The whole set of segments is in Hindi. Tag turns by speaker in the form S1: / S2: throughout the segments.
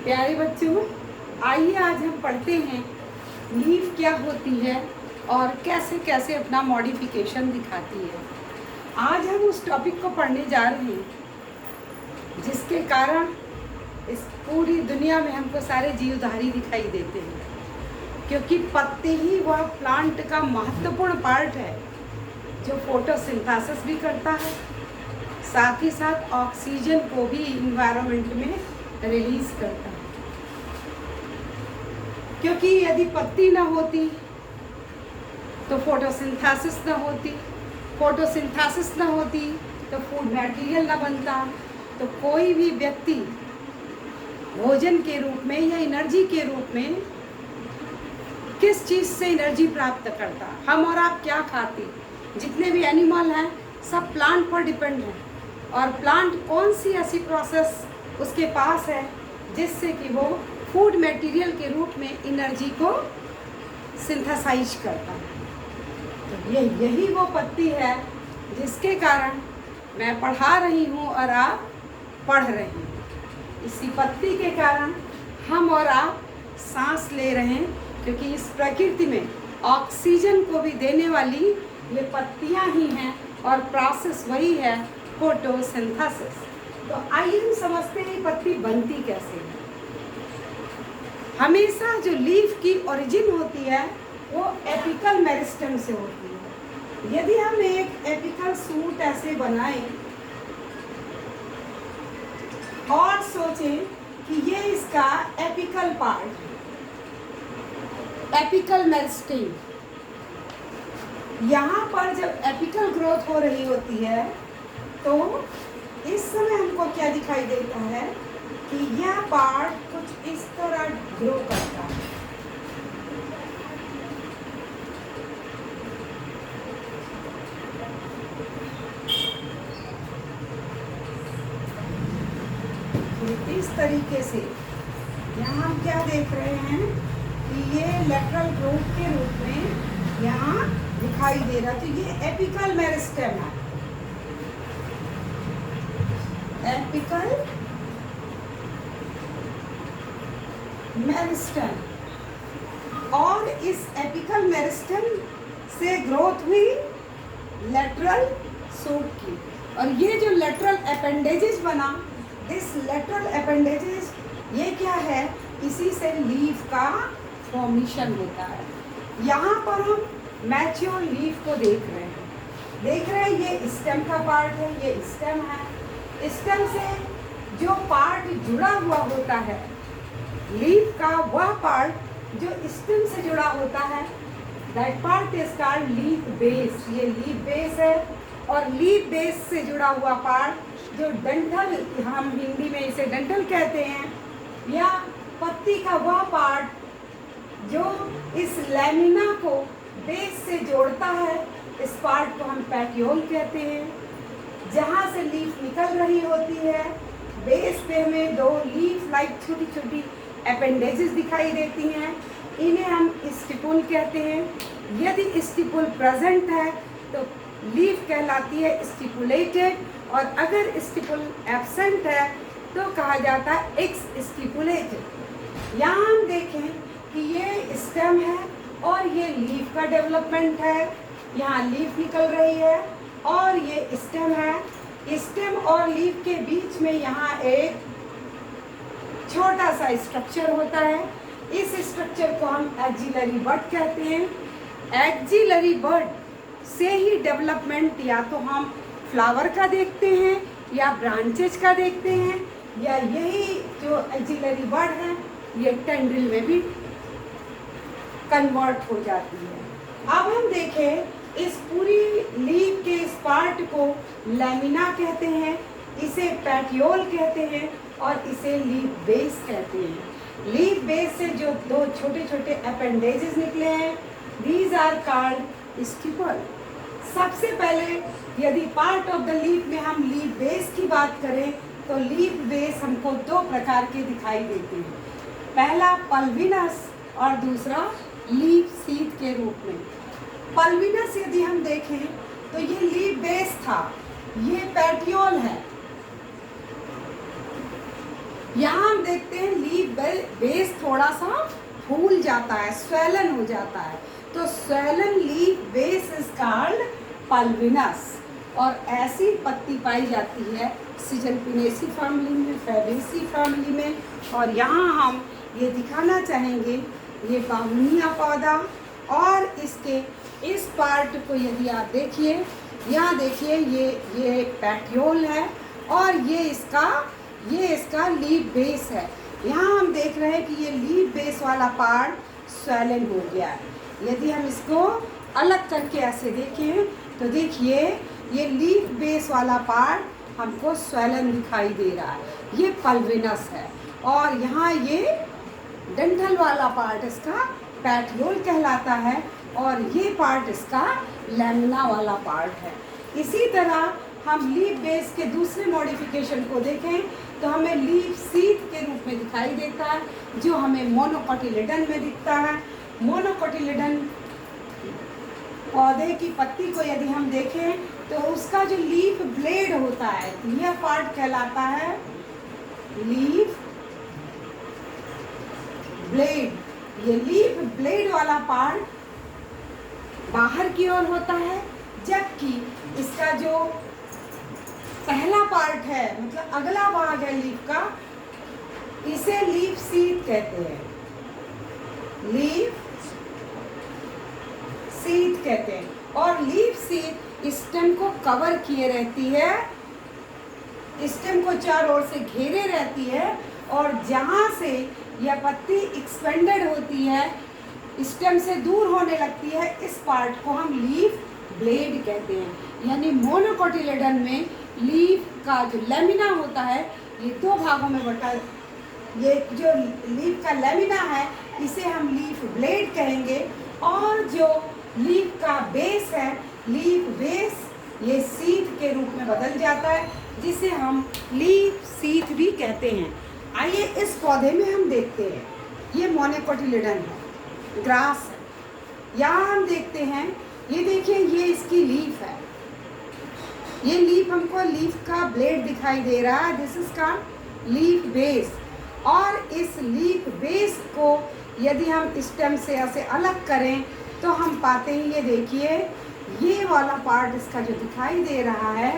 S1: प्यारे बच्चों, आइए आज हम पढ़ते हैं लीफ क्या होती है और कैसे कैसे अपना मॉडिफिकेशन दिखाती है। आज हम उस टॉपिक को पढ़ने जा रहे हैं जिसके कारण इस पूरी दुनिया में हमको सारे जीवधारी दिखाई देते हैं, क्योंकि पत्ते ही वह प्लांट का महत्वपूर्ण पार्ट है जो फोटोसिंथेसिस भी करता है, साथ ही साथ ऑक्सीजन को भी इन्वायरमेंट में रिलीज करता है। क्योंकि यदि पत्ती ना होती तो फोटोसिंथेसिस ना होती, फोटोसिंथेसिस ना होती तो फूड मटेरियल ना बनता, तो कोई भी व्यक्ति भोजन के रूप में या एनर्जी के रूप में किस चीज़ से एनर्जी प्राप्त करता। हम और आप क्या खाते, जितने भी एनिमल हैं सब प्लांट पर डिपेंड हैं, और प्लांट कौन सी ऐसी प्रोसेस उसके पास है जिससे कि वो फूड मटेरियल के रूप में एनर्जी को सिंथेसाइज करता है। तो यही वो पत्ती है जिसके कारण मैं पढ़ा रही हूँ और आप पढ़ रहे हैं। इसी पत्ती के कारण हम और आप सांस ले रहे हैं, क्योंकि इस प्रकृति में ऑक्सीजन को भी देने वाली ये पत्तियाँ ही हैं और प्रोसेस वही है फोटोसिंथेसिस। तो आइए हम समझते हैं पत्ती बनती कैसे है। हमेशा जो लीफ की ओरिजिन होती है वो एपिकल मेरिस्टेम से होती है। यदि हम एक एपिकल सूट ऐसे बनाएं और सोचें कि ये इसका एपिकल पार्ट है, एपिकल मेरिस्टेम, यहाँ पर जब एपिकल ग्रोथ हो रही होती है तो इस समय हमको क्या दिखाई देता है कि यह पार्ट कुछ इस तरह ग्रो करता है। इस तरीके से यहाँ हम क्या देख रहे हैं कि ये लेटरल ग्रोथ के रूप में यहाँ दिखाई दे रहा है। तो ये एपिकल मेरिस्टेम है, एपिकल मेरिस्टेम, और इस एपिकल मेरिस्टेम से ग्रोथ हुई लेटरल सूट की। और ये जो लेटरल अपेंडेजेस बना, दिस लेटरल अपेंडेजेस ये क्या है, इसी से लीफ का फॉर्मेशन होता है। यहाँ पर हम मैच्योर लीफ को देख रहे हैं, ये स्टेम का पार्ट है, ये स्टेम है। स्टेम से जो पार्ट जुड़ा हुआ होता है लीफ का, वह पार्ट जो स्टेम से जुड़ा होता है, that part is called leaf base. ये लीफ बेस है। और लीफ बेस से जुड़ा हुआ पार्ट जो डंठल, हम हिंदी में इसे डंठल कहते हैं, या पत्ती का वह पार्ट जो इस लैमिना को बेस से जोड़ता है, इस पार्ट को हम पैटियोल कहते हैं। जहाँ से लीफ निकल रही होती है, बेस पे हमें दो लीफ लाइक छोटी छोटी अपेंडेजेस दिखाई देती हैं, इन्हें हम स्टिपुल कहते हैं। यदि स्टिपुल प्रेजेंट है तो लीफ कहलाती है स्टिपुलेटेड, और अगर स्टिपुल एब्सेंट है तो कहा जाता है एक्स स्टिपुलेटेड। यहाँ हम देखें कि ये स्टेम है और ये लीफ का डेवलपमेंट है, यहाँ लीफ निकल रही है और ये स्टेम है। स्टेम और लीफ के बीच में यहाँ एक छोटा सा स्ट्रक्चर होता है। इस स्ट्रक्चर को हम एक्सिलरी बड कहते हैं। एक्सिलरी बड से ही डेवलपमेंट या तो हम फ्लावर का देखते हैं या ब्रांचेज का देखते हैं, या यही जो एक्सिलरी बड है ये टेंड्रिल में भी कन्वर्ट हो जाती है। अब हम देखें इस पूरी लीफ के इस पार्ट को लैमिना कहते हैं, इसे पैटियोल कहते हैं और इसे लीफ बेस कहते हैं। लीफ बेस से जो दो छोटे छोटे अपेंडेजेस निकले हैं, दीज आर कॉल्ड स्टिपुल। सबसे पहले यदि पार्ट ऑफ द लीफ में हम लीफ बेस की बात करें तो लीफ बेस हमको दो प्रकार के दिखाई देते हैं, पहला पल्विनस और दूसरा लीफ सीड के रूप में। पल्विनस यदि हम देखें तो ये लीफ बेस था, ये पैटियोल है, यहाँ हम देखते हैं लीफ बेस थोड़ा सा फूल जाता है, स्वेलन हो जाता है, तो swollen leaf base is called pulvinus. और ऐसी पत्ती पाई जाती है सिजनपिनेसी फैमिली में, फैबेसी फैमिली में। और यहाँ हम ये दिखाना चाहेंगे, ये बाहुनिया पौधा, और इसके इस पार्ट को यदि आप देखिए, यहाँ देखिए ये पैट्योल है और ये इसका लीफ बेस है। यहाँ हम देख रहे हैं कि ये लीफ बेस वाला पार्ट स्वेलन हो गया है। यदि हम इसको अलग करके ऐसे देखें तो देखिए ये लीफ बेस वाला पार्ट हमको स्वेलन दिखाई दे रहा है, ये पल्विनस है। और यहाँ ये डंठल वाला पार्ट इसका पैट्योल कहलाता है और ये पार्ट इसका लैमिना वाला पार्ट है। इसी तरह हम लीफ बेस के दूसरे मॉडिफिकेशन को देखें तो हमें लीफ सीथ के रूप में दिखाई देता है, जो हमें मोनोकोटिलेडन में दिखता है। मोनोकोटिलेडन पौधे की पत्ती को यदि हम देखें तो उसका जो लीफ ब्लेड होता है, यह पार्ट कहलाता है लीफ ब्लेड। ये लीफ ब्लेड वाला पार्ट बाहर की ओर होता है, जबकि इसका जो पहला पार्ट है, मतलब अगला भाग है लीफ का, इसे लीफ सीथ कहते हैं, लीफ सीथ कहते हैं। और लीफ सीथ स्टेम को कवर किए रहती है, स्टेम को चारों ओर से घेरे रहती है, और जहाँ से यह पत्ती एक्सपेंडेड होती है, स्टेम से दूर होने लगती है, इस पार्ट को हम लीफ ब्लेड कहते हैं। यानी मोनोकोटिलेडन में लीफ का जो लेमिना होता है ये दो भागों में बटा, ये जो लीफ का लेमिना है इसे हम लीफ ब्लेड कहेंगे, और जो लीफ का बेस है, लीफ बेस, ये सीथ के रूप में बदल जाता है, जिसे हम लीफ सीथ भी कहते हैं। आइए इस पौधे में हम देखते हैं, ये मोनोकोटिलेडन है, ग्रास है। यहाँ हम देखते हैं, ये देखिए ये इसकी लीफ है, ये लीफ हमको लीफ का ब्लेड दिखाई दे रहा है, दिस इज का लीफ बेस। और इस लीफ बेस को यदि हम स्टेम से ऐसे अलग करें तो हम पाते हैं, ये देखिए ये वाला पार्ट इसका जो दिखाई दे रहा है,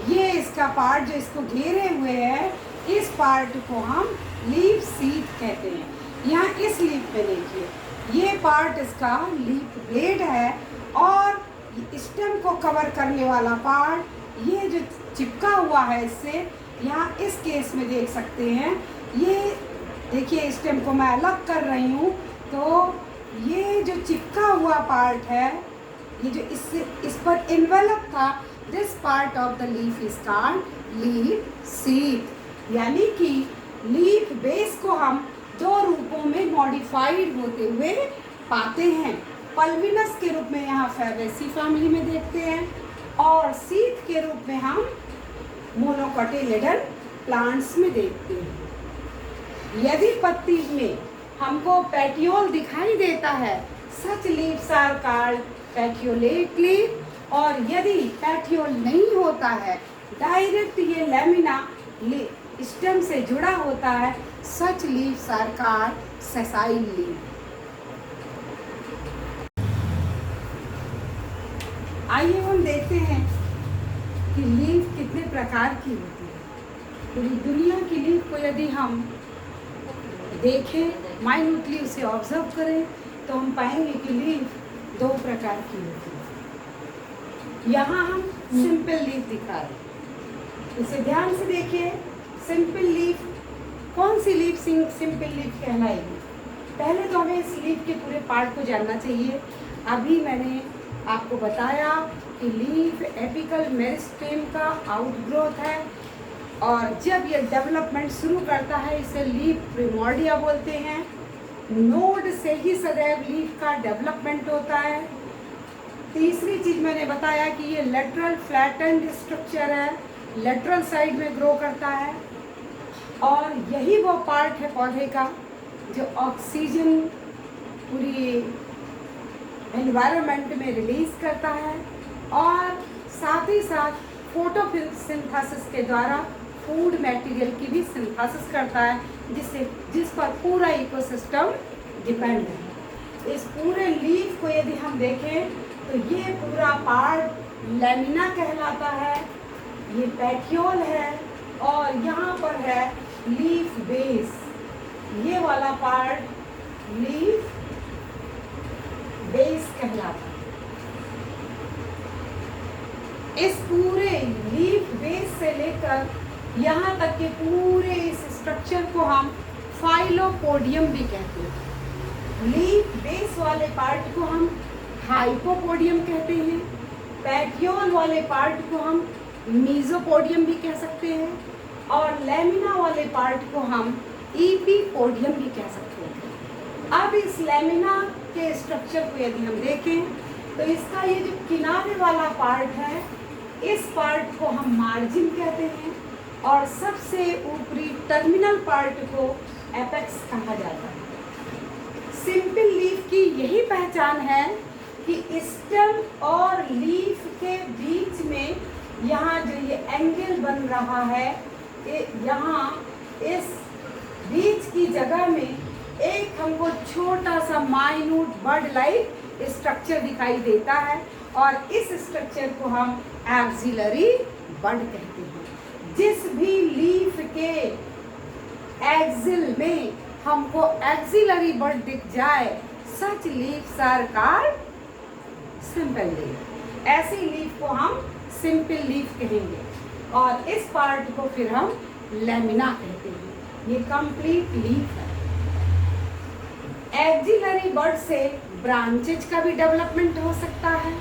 S1: ये इसका पार्ट जो इसको घेरे हुए है, इस पार्ट को हम लीफ सीथ कहते हैं। यहाँ इस लीफ में देखिए ये पार्ट इसका लीफ ब्लेड है, और स्टेम को कवर करने वाला पार्ट ये जो चिपका हुआ है इससे, यहाँ इस केस में देख सकते हैं, ये देखिए स्टेम को मैं अलग कर रही हूँ, तो ये जो चिपका हुआ पार्ट है, ये जो इस पर इन्वेलप था, this part of the leaf is called leaf sheath. यानी कि लीफ बेस को हम दो रूपों में मॉडिफाइड होते हुए पाते हैं। पल्विनस के रूप में यहाँ फैबेसी फैमिली में देखते हैं, और सीथ के रूप में हम मोनोकोटिलेडन प्लांट्स में देखते हैं। यदि पत्ती में हमको पैटियोल दिखाई देता है, such leaves are called पैटियोलेट leaf, और यदि पैटियोल नहीं होता है, डायरेक्ट ये लेमिना स्टेम से जुड़ा होता है, such leaves are called sessile leaf. आइए हम देखते हैं कि लीफ कितने प्रकार की होती है। पूरी दुनिया की लीफ को यदि हम देखें, माइन्यूटली उसे ऑब्जर्व करें, तो हम पाएंगे कि लीफ दो प्रकार की होती है। यहाँ हम सिंपल लीफ दिखा रहे हैं, इसे ध्यान से देखिए। सिंपल लीफ, कौन सी लीफ सिंपल लीफ कहलाएगी? पहले तो हमें इस लीफ के पूरे पार्ट को जानना चाहिए। अभी मैंने आपको बताया कि लीफ एपिकल मेरिस्टेम का आउटग्रोथ है, और जब ये डेवलपमेंट शुरू करता है इसे लीफ प्रिमोर्डिया बोलते हैं। नोड से ही सदैव लीफ का डेवलपमेंट होता है। तीसरी चीज मैंने बताया कि ये लेटरल फ्लैटेंड स्ट्रक्चर है, लेटरल साइड में ग्रो करता है, और यही वो पार्ट है पौधे का जो ऑक्सीजन पूरी एनवायरनमेंट में रिलीज करता है, और साथ ही साथ फोटोसिंथेसिस के द्वारा फूड मटेरियल की भी सिंथेसिस करता है, जिस पर पूरा इकोसिस्टम डिपेंड है। इस पूरे लीफ को यदि हम देखें तो ये पूरा पार्ट लैमिना कहलाता है, ये पेटियोल है, और यहाँ पर है लीफ बेस। ये वाला पार्ट लीफ बेस कहलाता है। इस पूरे लीफ बेस से लेकर यहाँ तक के पूरे इस स्ट्रक्चर को हम फाइलोपोडियम भी कहते हैं। लीफ बेस वाले पार्ट को हम हाइपोपोडियम कहते हैं, पेटियोल वाले पार्ट को हम मीजोपोडियम भी कह सकते हैं, और लैमिना वाले पार्ट को हम ईपीपोडियम भी कह सकते हैं। अब इस लैमिना के स्ट्रक्चर को यदि हम देखें तो इसका ये जो किनारे वाला पार्ट है, इस पार्ट को हम मार्जिन कहते हैं, और सबसे ऊपरी टर्मिनल पार्ट को एपेक्स कहा जाता है। सिंपल लीफ की यही पहचान है कि स्टेम और लीफ के बीच में यहाँ जो ये एंगल बन रहा है, यहाँ इस बीच की जगह में एक हमको छोटा सा माइन्यूट बर्ड लाइक स्ट्रक्चर दिखाई देता है, और इस स्ट्रक्चर को हम एक्सिलरी बड कहते हैं। जिस भी लीफ के एक्सिल में हमको एक्सिलरी बड दिख जाए, such leaf are called simple leaf. ऐसी लीफ को हम सिंपल लीफ कहेंगे, और इस पार्ट को फिर हम लैमिना कहते हैं। ये कंप्लीट लीफ है। एक्सिलरी बड से ब्रांचेज का भी डेवलपमेंट हो सकता है,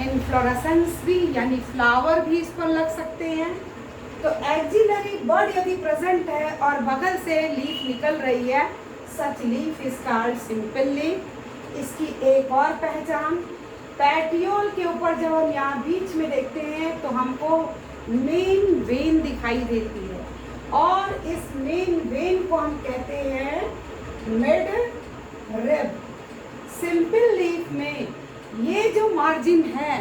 S1: इनफ्लोरेसेंस भी यानी फ्लावर भी इस पर लग सकते हैं। तो एक्सिलरी बड यदि प्रेजेंट है और बगल से लीफ निकल रही है, such leaf is called simple leaf. इसकी एक और पहचान, पेटियोल के ऊपर जब हम यहाँ बीच में देखते हैं तो हमको मेन वेन दिखाई देती है, और इस मेन वेन को हम कहते हैं मिड रिब। सिंपल लीफ में ये जो मार्जिन है,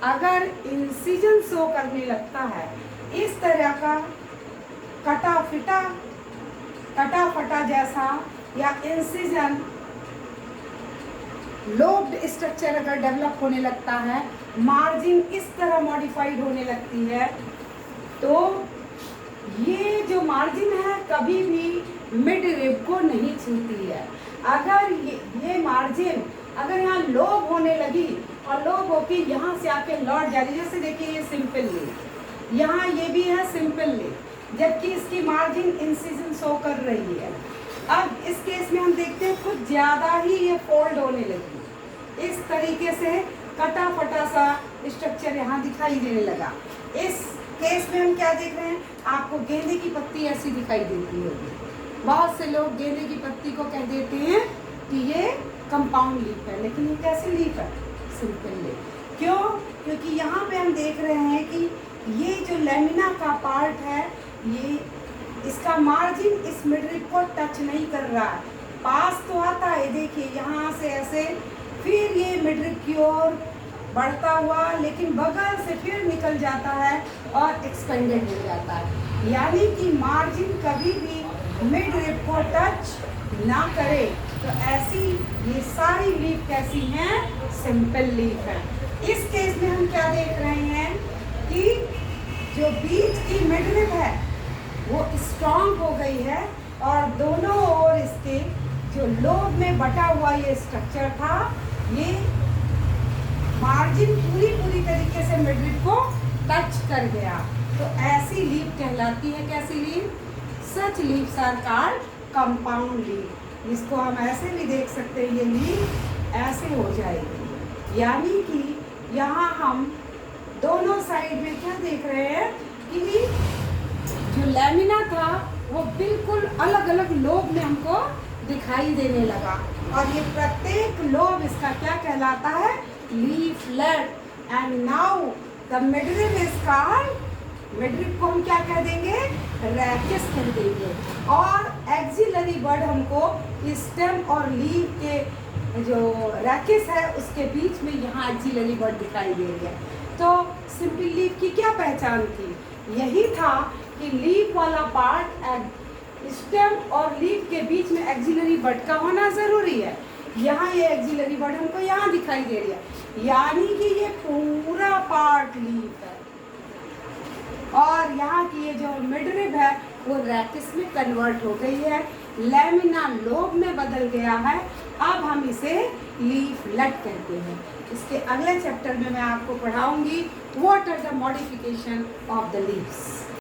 S1: अगर इंसिजन शो करने लगता है, इस तरह का कटा फटा जैसा या इंसिजन लोब्ड स्ट्रक्चर अगर डेवलप होने लगता है, मार्जिन इस तरह मॉडिफाइड होने लगती है, तो ये जो मार्जिन है कभी भी मिड रिब को नहीं छूती है। अगर ये मार्जिन अगर यहाँ लोब होने लगी और लोब होके यहाँ से आके लौट जा रही, जैसे देखिए ये सिंपल लीफ, यहाँ ये भी है सिंपल लीफ, जबकि इसकी मार्जिन इंसिजन शो कर रही है। अब इस केस में हम देखते हैं कुछ ज़्यादा ही ये फोल्ड होने लगी, इस तरीके से कटा फटा सा स्ट्रक्चर यहाँ दिखाई देने लगा। इस केस में हम क्या देख रहे हैं, आपको गेंदे की पत्ती ऐसी दिखाई देती होगी। बहुत से लोग गेंदे की पत्ती को कह देते हैं कि ये कंपाउंड लीफ है, लेकिन ये कैसी लीफ है, सिंपल लीफ। क्यों? क्योंकि यहाँ पे हम देख रहे हैं कि ये जो लैमिना का पार्ट है, ये इसका मार्जिन इस मिडरिब को टच नहीं कर रहा है, पास तो आता है, देखिए यहाँ से ऐसे, फिर ये मिडरिब की ओर बढ़ता हुआ, लेकिन बगल से फिर निकल जाता है और एक्सपेंडेड हो जाता है। यानी कि मार्जिन कभी भी मिड रिब को टच ना करे। तो ऐसी ये सारी लीफ कैसी हैं, सिंपल लीफ है। इस केस में हम क्या देख रहे हैं कि जो बीच की मिड रिब है वो स्ट्रॉन्ग हो गई है, और दोनों ओर इसके जो लोब में बटा हुआ ये स्ट्रक्चर था, ये मार्जिन पूरी तरीके से मिड रिब को टच कर गया। तो ऐसी लीफ कहलाती है, कैसी leaf, such leaves are called compound leaf. इसको हम ऐसे भी देख सकते हैं, ये लीफ ऐसे हो जाएगी। यानी कि यहाँ हम दोनों साइड में क्या देख रहे हैं कि जो लैमिना था वो बिल्कुल अलग अलग लोब में हमको दिखाई देने लगा, और ये प्रत्येक लोब इसका क्या कहलाता है, leaflet. And now the midrib is called, midrib को हम क्या कह देंगे, रैकिस कह देंगे, और एक्सिलरी बड हमको स्टेम और लीफ के जो रैकिस है उसके बीच में यहाँ एक्सिलरी बड दिखाई दे रही है। तो सिंपल लीफ की क्या पहचान थी, यही था कि लीफ वाला पार्ट स्टेम और लीफ के बीच में एक्सिलरी बड का होना जरूरी है। यहाँ ये एक्सिलरी बड हमको यहाँ दिखाई दे रही है, यानी कि ये पूरा पार्ट लीफ है और यहाँ की ये जो मिडरिब है वो रैकिस में कन्वर्ट हो गई है, लैमिना लोब में बदल गया है। अब हम इसे लीफलेट कहते हैं। इसके अगले चैप्टर में मैं आपको पढ़ाऊंगी what are the modification of the leaves.